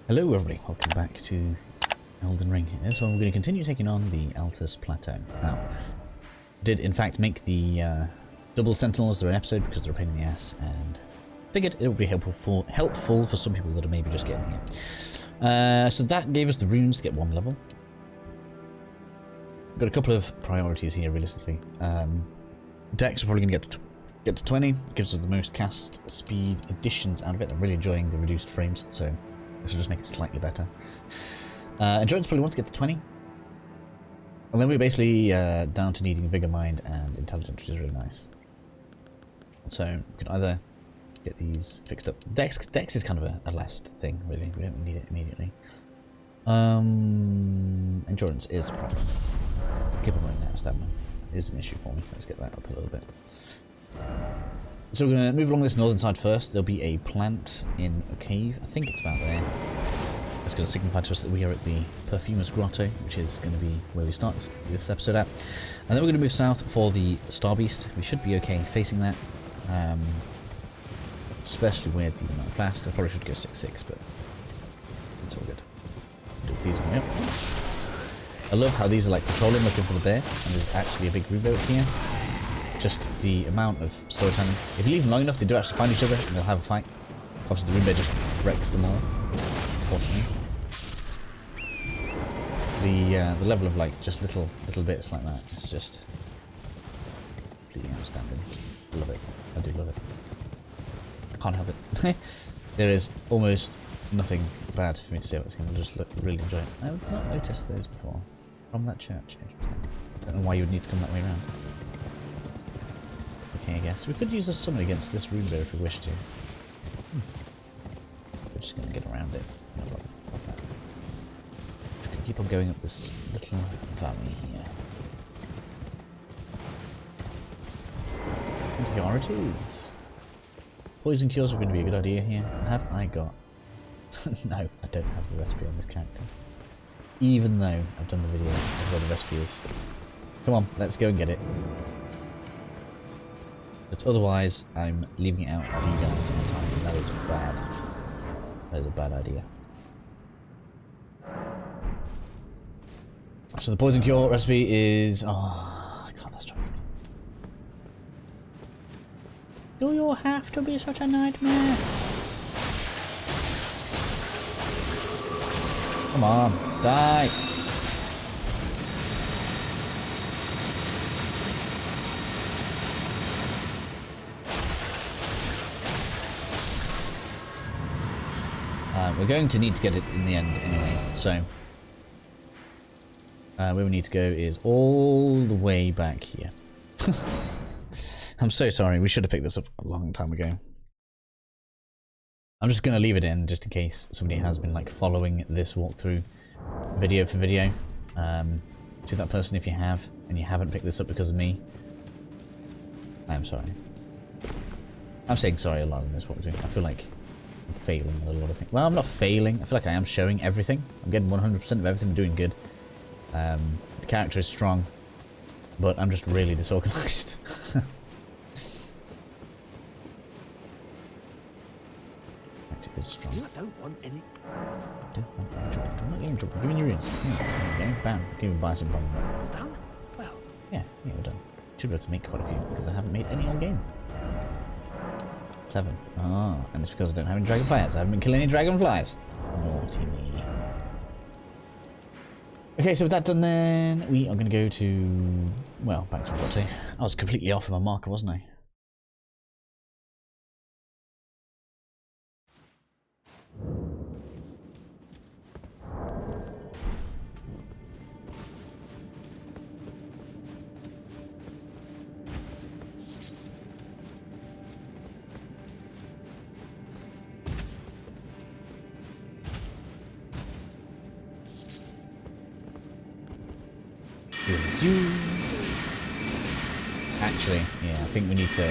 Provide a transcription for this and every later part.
Hello everybody, welcome back to Elden Ring. So we're going to continue taking on the Altus Plateau. Now, did in fact make the double sentinels their episode because they're a pain in the ass, and figured it would be helpful for some people that are maybe just getting it. So that gave us the runes to get 1 level. Got a couple of priorities here realistically. Dex are probably going to get to 20, gives us the most cast speed additions out of it. I'm really enjoying the reduced frames, so this will just make it slightly better. Endurance probably wants to get to 20. And then we're basically down to needing Vigor, Mind, and Intelligence, which is really nice. So we can either get these fixed up. Dex is kind of a last thing, really. We don't need it immediately. Endurance is a problem. Keep on running out of stamina. Is an issue for me. Let's get that up a little bit. So we're going to move along this northern side first. There'll be a plant in a cave. I think it's about there. That's going to signify to us that we are at the Perfumer's Grotto, which is going to be where we start this episode at. And then we're going to move south for the Star Beast. We should be okay facing that. Especially with the amount of fast. I probably should go 6-6, but it's all good. Do these on the up. I love how these are like patrolling, looking for the bear, and there's actually a big room over here. Just the amount of storytelling. If you leave them long enough, they do actually find each other and they'll have a fight. Obviously, the room bear just wrecks them all, unfortunately. The level of like just little bits like that, it's just completely outstanding. I love it. I do love it. I can't help it. There is almost nothing bad for me to say about this game. I just really enjoy it. I've not noticed those before. From that church. Interesting. I don't know why you would need to come that way around. Okay, I guess. We could use a summon against this rune bear if we wish to. We're just going to get around it. No problem. Just going to keep on going up this little valley here. And here it is. Poison cures are going to be a good idea here. Have I got... No, I don't have the recipe on this character. Even though I've done the video of where the recipe is. Come on, let's go and get it. But otherwise, I'm leaving it out for you guys on time, and that is bad. That is a bad idea. So the poison cure recipe is... Oh, God, that's tough. Do you have to be such a nightmare? Come on, die! We're going to need to get it in the end anyway, so where we need to go is all the way back here. I'm so sorry, we should have picked this up a long time ago. I'm just going to leave it in just in case somebody has been like following this walkthrough video for video. To that person, if you have and you haven't picked this up because of me, I'm sorry. I'm saying sorry a lot in this walkthrough. I feel like I'm failing a lot of things. Well, I'm not failing. I feel like I am showing everything. I'm getting 100% of everything. I'm doing good. The character is strong, but I'm just really disorganized. It is strong. I don't want any. I'm not getting trouble. Give me your runes. There you go. Bam. Can even buy some from them. All done? Well. Yeah, we're done. Should be able to make quite a few because I haven't made any all game. 7. Ah, and it's because I don't have any dragonflies. I haven't been killing any dragonflies. Naughty me. Okay, so with that done then, we are going to go to... Well, back to Grotto. I was completely off of my marker, wasn't I? Actually, yeah, I think we need to...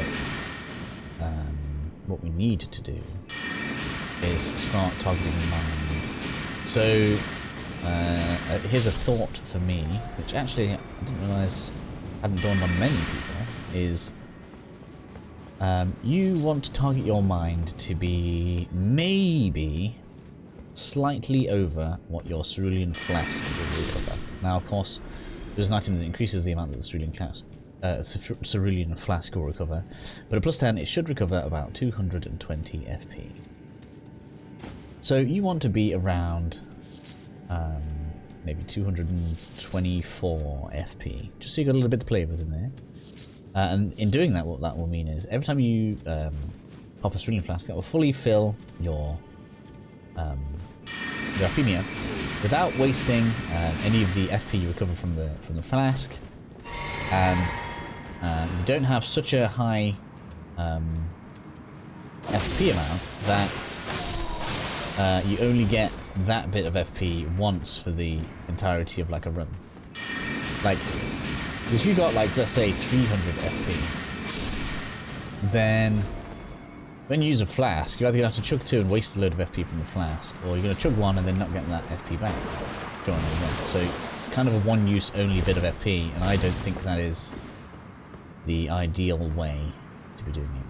what we need to do is start targeting mind. So, here's a thought for me, which actually I didn't realise hadn't dawned on many people, is you want to target your mind to be maybe slightly over what your cerulean flask will recover. Now, of course, there's an item that increases the amount that the cerulean flask will recover, but at plus 10 it should recover about 220 FP. So you want to be around maybe 224 FP, just so you got a little bit to play with in there. And in doing that, what that will mean is every time you pop a cerulean flask, that will fully fill your FP without wasting any of the FP you recover from the flask, and you don't have such a high FP amount that you only get that bit of FP once for the entirety of like a run. Like, if you got like, let's say 300 FP, then when you use a flask, you're either going to have to chug 2 and waste a load of FP from the flask, or you're going to chug 1 and then not get that FP back. So it's kind of a one-use only bit of FP, and I don't think that is the ideal way to be doing it.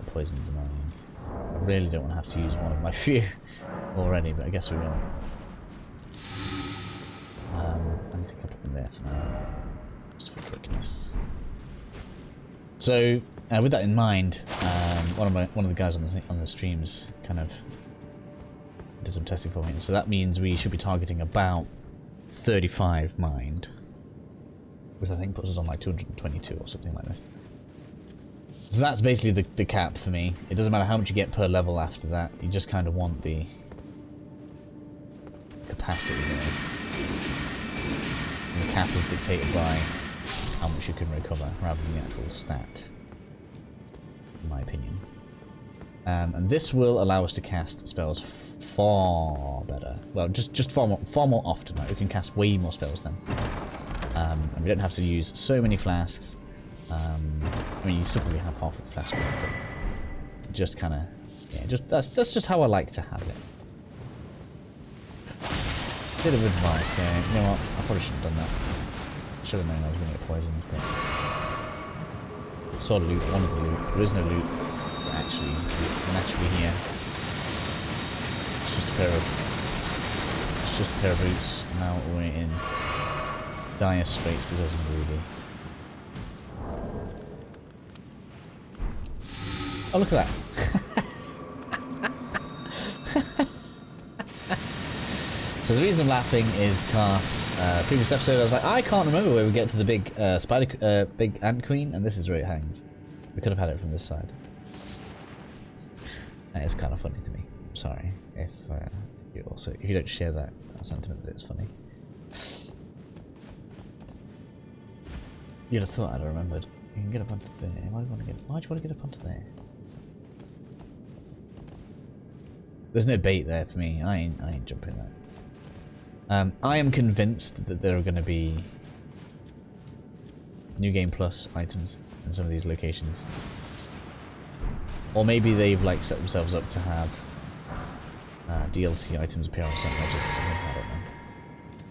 The poison's annoying. I really don't want to have to use one of my few already, but I guess we will. I think I'll put them there for now, just for quickness. So, with that in mind, one of the guys on the streams kind of did some testing for me, so that means we should be targeting about 35 mind, which I think puts us on like 222 or something like this. So that's basically the cap for me. It doesn't matter how much you get per level after that, you just kind of want the capacity there. And the cap is dictated by how much you can recover rather than the actual stat, in my opinion. And this will allow us to cast spells far better. Well, just far more often. Right? We can cast way more spells then, and we don't have to use so many flasks. I mean, you still probably have half a flask, but just kind of, yeah, that's just how I like to have it. Bit of advice there. You know what? I probably shouldn't have done that. Should have known I was going to get poisoned, but saw loot, one of the loot. There is no loot that actually is naturally here. It's just a pair of boots. And now we're in dire straits because of Ruby. Oh, look at that. So the reason I'm laughing is because previous episode I was like, I can't remember where we get to the big big ant queen, and this is where it hangs. We could have had it from this side. That is kind of funny to me. I'm sorry if you don't share that sentiment that it's funny. You'd have thought I'd have remembered. You can get up onto there. Why do you want to get up onto there? There's no bait there for me. I ain't jumping that. I am convinced that there are going to be New Game Plus items in some of these locations. Or maybe they've like set themselves up to have DLC items appear on some edges. I don't know.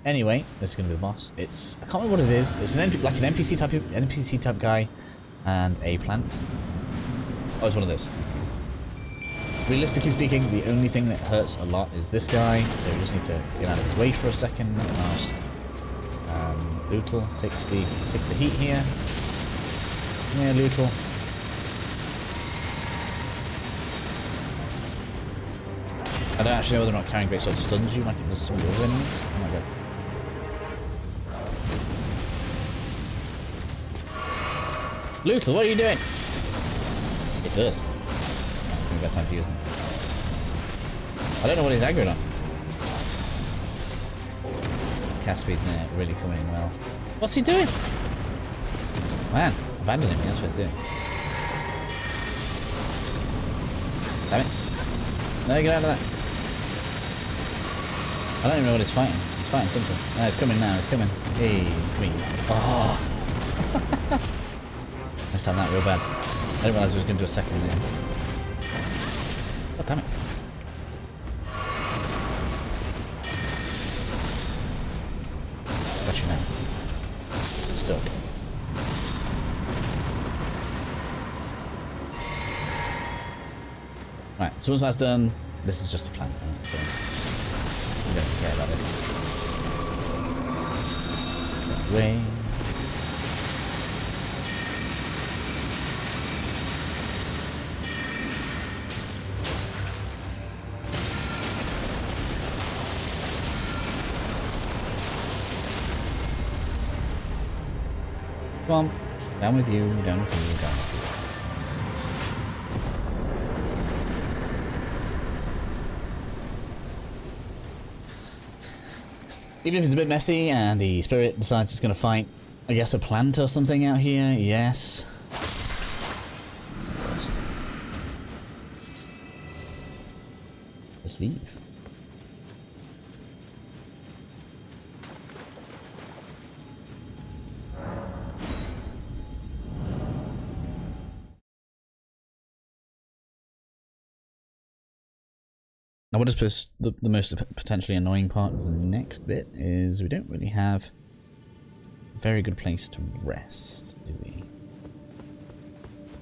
Anyway, this is going to be the boss. I can't remember what it is. It's an NPC type guy and a plant. Oh, it's one of those. Realistically speaking, the only thing that hurts a lot is this guy, so we just need to get out of his way for a second. Last, Lootle takes the heat here. Yeah, Lootle. I don't actually know whether or not carrying greatsword stuns you like it does some of the other enemies. Oh my god. Lootle, what are you doing? It does. It's gonna be a bad time for using it. I don't know what he's aggroed on. Cast speed there really coming in well. What's he doing? Man, abandoning me, that's what he's doing. Damn it. No, get out of that. I don't even know what he's fighting. He's fighting something. No, it's coming now, it's coming. Hey, come here. Oh! Messed up that real bad. I didn't realise it was going to do a second there. God damn it. Got you now. Stuck. Right, so once that's done, This is just a plan, right? So we don't care about this. Let's go away. Come on, down with you, down with you, down with you. Even if it's a bit messy and the spirit decides it's going to fight, I guess, a plant or something out here, yes. Let's leave. Now what is the most potentially annoying part of the next bit is we don't really have a very good place to rest, do we?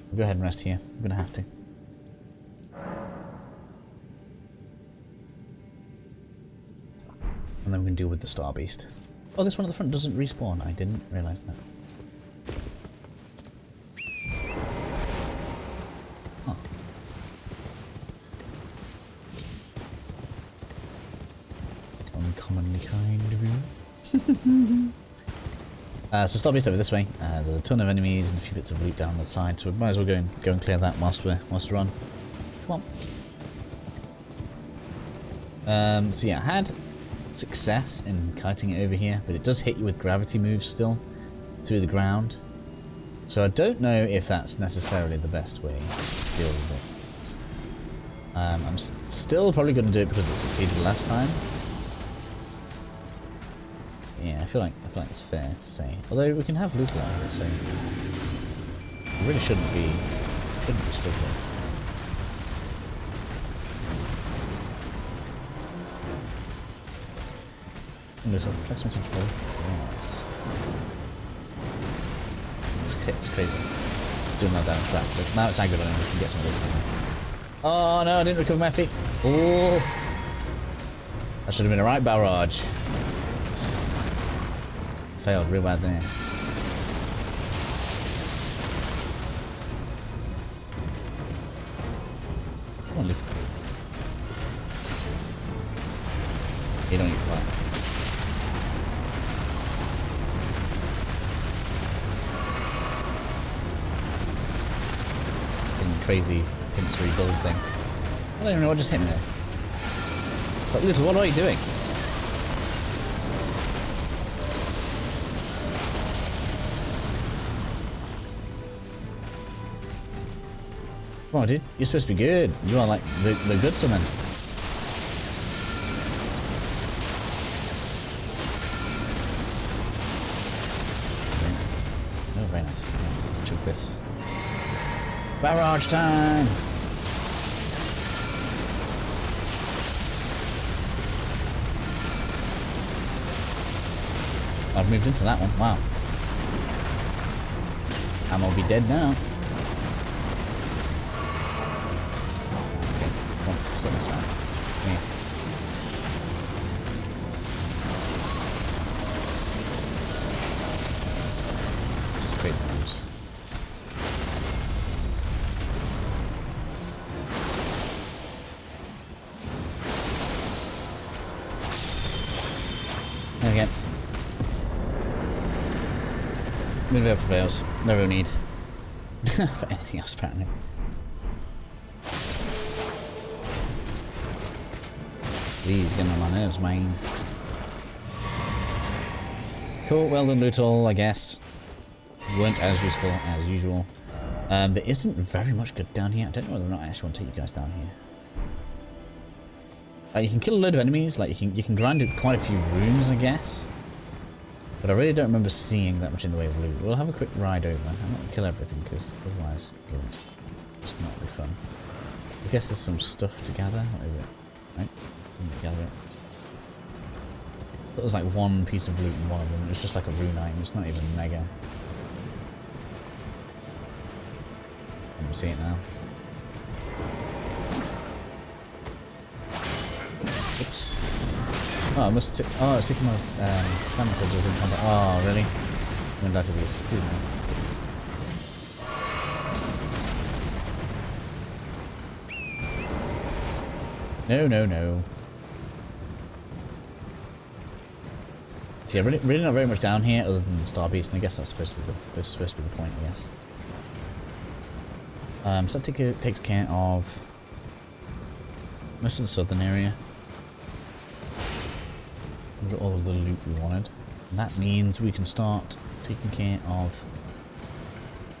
We'll go ahead and rest here. I'm going to have to. And then we can deal with the Star Beast. Oh, this one at the front doesn't respawn. I didn't realise that. Uncommonly kind of you. So Star Beast over this way. There's a ton of enemies and a few bits of loot down the side, so we might as well go and clear that whilst we're on. Come on. So yeah, I had success in kiting it over here, but it does hit you with gravity moves still through the ground. So I don't know if that's necessarily the best way to deal with it. I'm still probably going to do it because it succeeded last time. Yeah, I feel like it's fair to say. Although we can have loot out here, so we really shouldn't be struggling. Track message for yes. It's crazy. It's doing that down track, but now it's angered on him. We can get some of this. Oh no, I didn't recover my feet. Oh, that should have been a right barrage. Failed real bad there. Come on, little. You don't need to fight. Crazy pincery build thing. I don't even know what just hit me there. It's like, Little, what are you doing? Come on, dude. You're supposed to be good. You are like the good summon. Oh, very nice. Let's choke this. Barrage time! I've moved into that one. Wow. I'm gonna be dead now. Okay, come on, let's slow this round. Come here. This is crazy moves. Again. Mid-level prevails. No real need for anything else, apparently. Please, getting on my nerves, man. Cool, well done, loot all, I guess. Weren't as useful as usual. There isn't very much good down here. I don't know whether or not I actually want to take you guys down here. You can kill a load of enemies, like you can grind quite a few rooms, I guess. But I really don't remember seeing that much in the way of loot. We'll have a quick ride over. I'm not going to kill everything, because otherwise it'll just not be fun. I guess there's some stuff to gather. What is it? Right? Didn't gather it. There was like one piece of loot in one of them. It was just like a rune item. It's not even mega. I can see it now. Oops. Oh, I must take. Oh, it's taking my stamina because I was in combat. Oh, really? I'm gonna die to these. Please no. No, no, no. So yeah, really not very much down here other than the Star Beast, and I guess that's supposed to be the point, I guess. So that takes care of most of the southern area. We got all of the loot we wanted. And that means we can start taking care of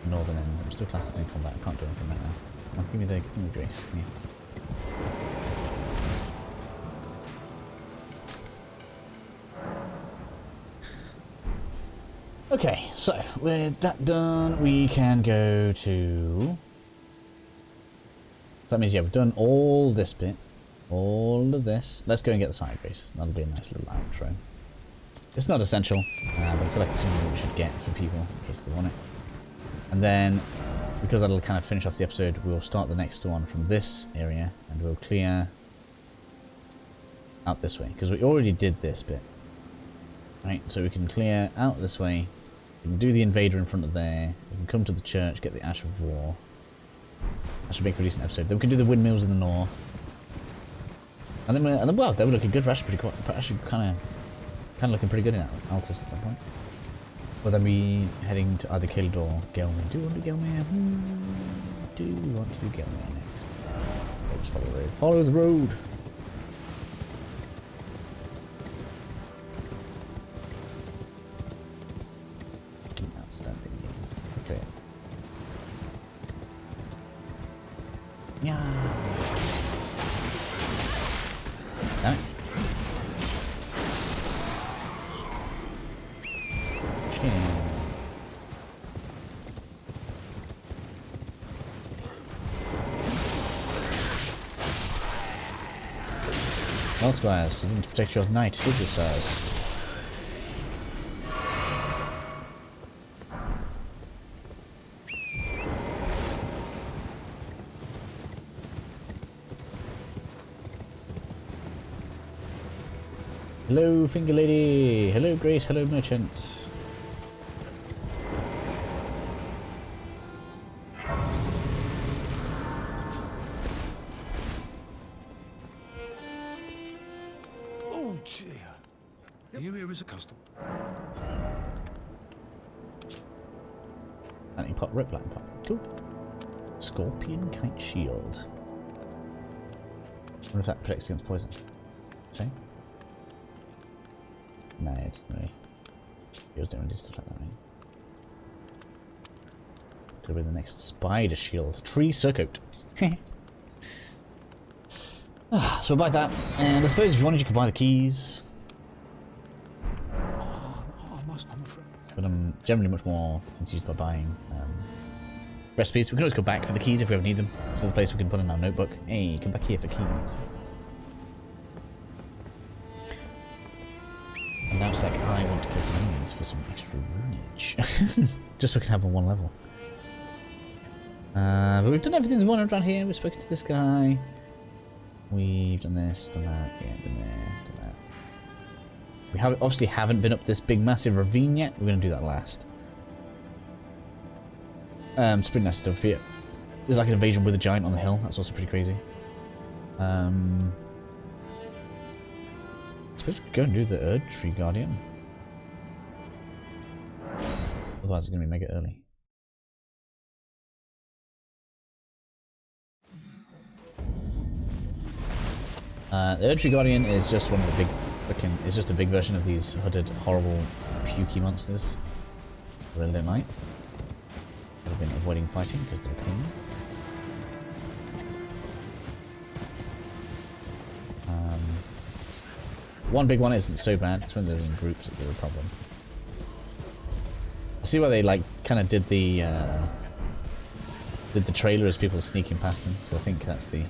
the northern end. I'm still classed as in combat. I can't do anything right now. Oh, give me grace. Come here. Okay, so with that done, we can go to. So that means, yeah, we've done all this bit. All of this. Let's go and get the side grace. That'll be a nice little outro. It's not essential, but I feel like it's something that we should get for people in case they want it. And then, because that'll kind of finish off the episode, we'll start the next one from this area and we'll clear out this way. Because we already did this bit. Right, so we can clear out this way. We can do the invader in front of there. We can come to the church, get the Ash of War. That should make for a decent episode. Then we can do the windmills in the north. And then well, they were looking good. We're actually kind of looking pretty good in Altus at that point. Well, then we heading to either Kild or Gelmir. Do we want to do Gelmir? Do we want to do Gelmir next? Or just follow the road. Follow the road. Outstanding. Okay. Yeah. Damn it. Elsewise, you didn't protect your knight, did you, sirs? Hello, Finger Lady. Hello, Grace. Hello, Merchant. Oh, dear. Are you here as a custom? Lightning pot, rip lightning pot. Cool. Scorpion kite shield. I wonder if that protects against poison. Same. No, it's really. Shields don't really do stuff like that, right? Could have been the next spider shield. Tree circuit. So we'll buy that. And I suppose if you wanted, you could buy the keys. I'm afraid. But I'm generally much more enthused by buying recipes. We can always go back for the keys if we ever need them. So there's a place we can put in our notebook. Hey, come back here for keys. And now it's like, I want to kill some enemies for some extra runage. Just so we can have on one level. But we've done everything we wanted around here. We've spoken to this guy. We've done this, done that. Yeah, been there, done that. We obviously haven't been up this big massive ravine yet. We're going to do that last. It's pretty nice stuff here. There's like an invasion with a giant on the hill. That's also pretty crazy. I suppose we could go and do the Erdtree Guardian. Otherwise it's going to be mega early. The Erdtree Guardian is just one of the big freaking. It's just a big version of these hooded, horrible, pukey monsters. I really don't like. I've been avoiding fighting because they're a pain. One big one isn't so bad. It's when they're in groups that they're a problem. I see why they like kind of did the trailer as people sneaking past them. So I think that's the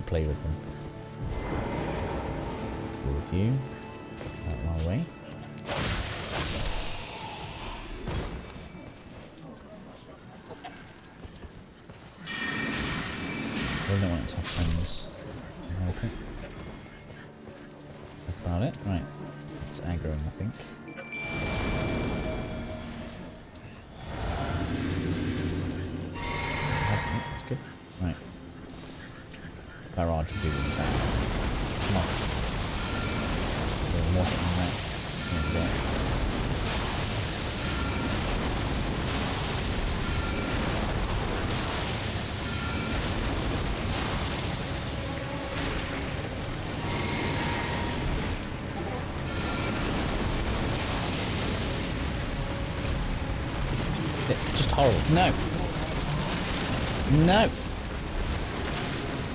play with them. Go with you. Out of my way. I don't want to have friends. Okay. About it. Right. It's aggroing, I think. That's good. Right. Barrage will do the attack. Come on. A little more hitting that. There we go. It's just horrible. No! No!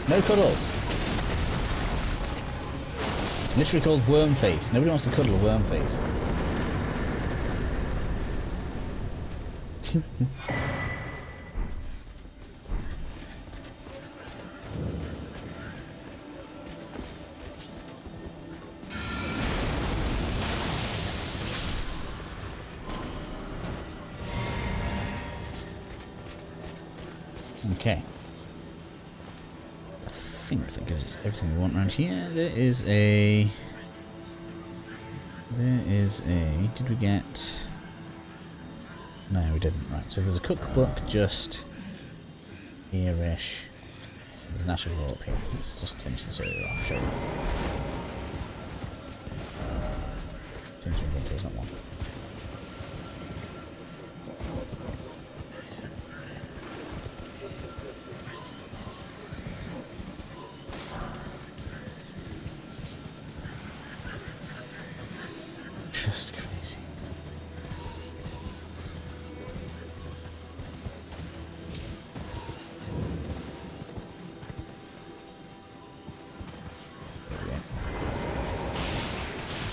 No cuddles! Literally called worm face. Nobody wants to cuddle a worm face. Okay. I think that gives us everything we want around here. There is a... Did we get... No, we didn't. Right, so there's a cookbook just here-ish. There's an ash of war up here. Let's just finish this area off, shall we? Seems to be not one. Just crazy. There we go.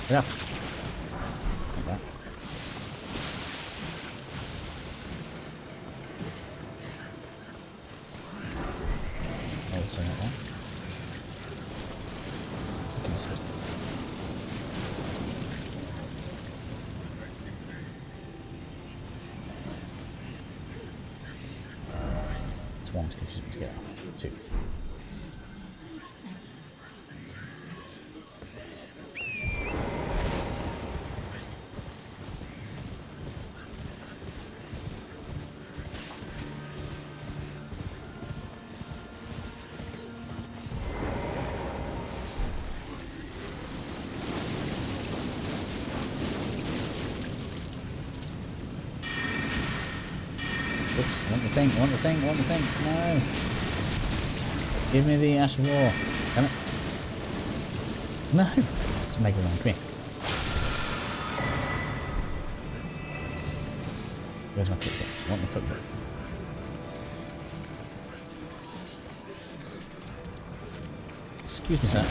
Enough. Like that. Also like that. Looking disgusting. One to confuse me to get off. Two. Oops, want the thing. No! Give me the Ash of War. Damn it. No! It's Mega Man, come here. Where's my cookbook? I want the cookbook. Excuse me, sir.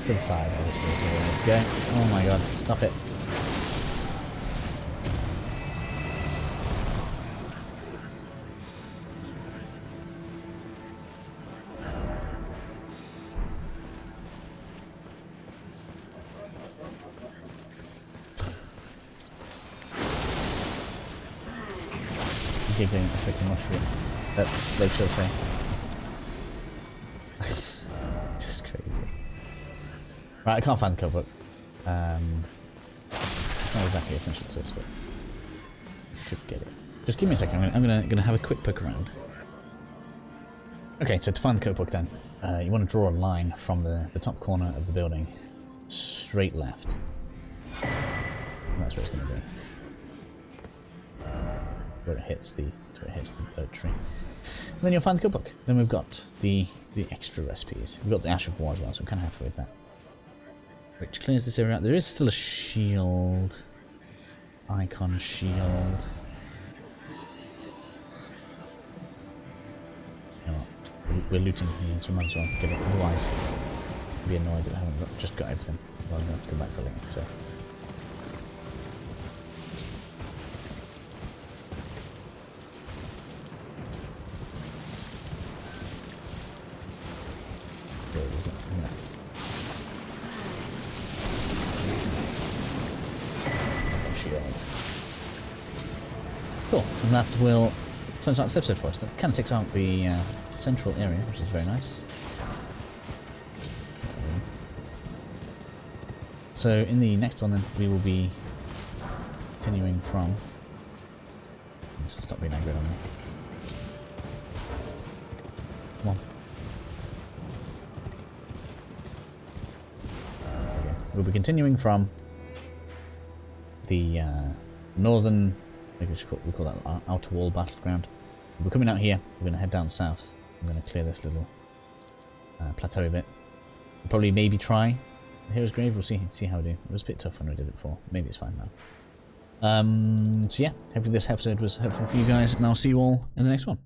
To the side, obviously, is where we need to go. Oh my god, stop it. Giggling at the freaking mushroom. That Slave shall say. Just crazy. Right, I can't find the cookbook. It's not exactly essential to us, but I should get it. Just give me a second. I'm gonna have a quick poke around. Okay, so to find the cookbook, then you want to draw a line from the top corner of the building, straight left. And that's where it's going to be. Where it hits the Erdtree. Then you'll find the cookbook. Then we've got the extra recipes. We've got the Ash of War as well, so I'm kind of happy with that. Which clears this area out. There is still a shield. Icon shield. You know what? We're looting here, so we might as well get it. Otherwise, I'll be annoyed that I haven't just got everything. Well, I'm going to have to go back for a link, so. Cool, and that will So that's episode for us. That kind of takes out the central area, which is very nice. So in the next one then, we will be continuing from... Let's just stop being angry on me. Come on. Okay. We'll be continuing from the northern... we call that outer wall battleground. We're coming out here. We're going to head down south. I'm going to clear this little plateau a bit. We'll probably maybe try the Hero's Grave. We'll see how we do. It was a bit tough when we did it before. Maybe it's fine now. So yeah, hopefully this episode was helpful for you guys, and I'll see you all in the next one.